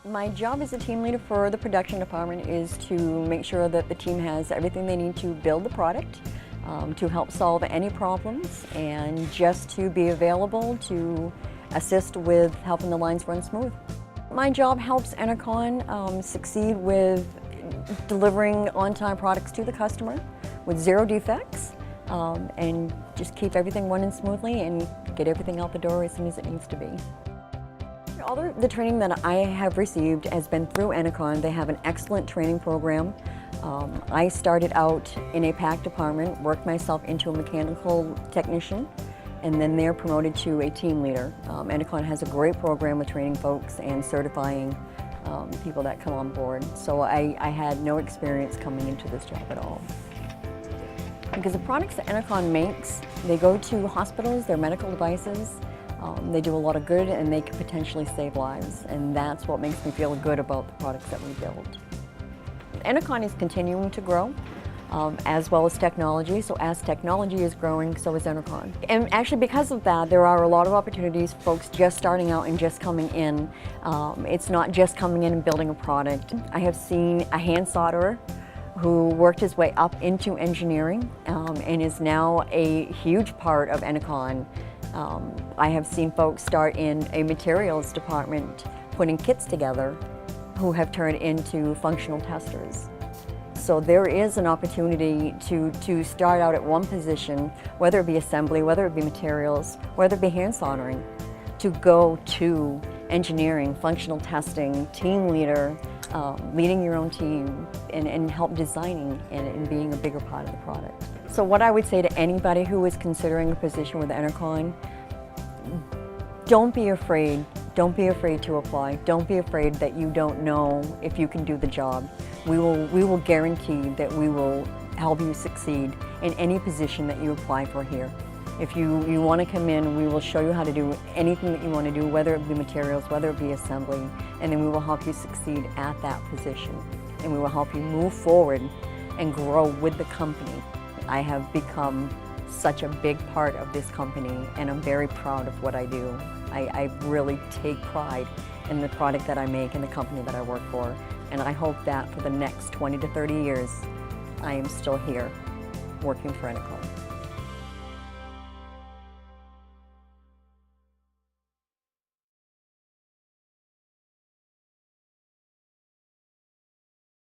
My job as a team leader for the production department is to make sure that the team has everything they need to build the product, to help solve any problems, and just to be available to assist with helping the lines run smooth. My job helps Enercon succeed with delivering on-time products to the customer with zero defects, and just keep everything running smoothly and get everything out the door as soon as it needs to be. All the training that I have received has been through Enercon. They have an excellent training program. I started out in a pack department, worked myself into a mechanical technician, and then they're promoted to a team leader. Enercon has a great program with training folks and certifying people that come on board. So I had no experience coming into this job at all. Because the products that Enercon makes, they go to hospitals, they're medical devices. They do a lot of good and they can potentially save lives, and that's what makes me feel good about the products that we build. Enercon is continuing to grow, as well as technology. So as technology is growing, so is Enercon. And actually because of that, there are a lot of opportunities for folks just starting out and just coming in. It's not just coming in and building a product. I have seen a hand solderer who worked his way up into engineering and is now a huge part of Enercon. I have seen folks start in a materials department putting kits together who have turned into functional testers. So there is an opportunity to start out at one position, whether it be assembly, whether it be materials, whether it be hand soldering, to go to engineering, functional testing, team leader, leading your own team, and help designing and being a bigger part of the product. So what I would say to anybody who is considering a position with Enercon, don't be afraid. Don't be afraid to apply. Don't be afraid that you don't know if you can do the job. We will guarantee that we will help you succeed in any position that you apply for here. If you want to come in, we will show you how to do anything that you want to do, whether it be materials, whether it be assembly, and then we will help you succeed at that position. And we will help you move forward and grow with the company. I have become such a big part of this company, and I'm very proud of what I do. I really take pride in the product that I make and the company that I work for. And I hope that for the next 20 to 30 years, I am still here working for Enercon.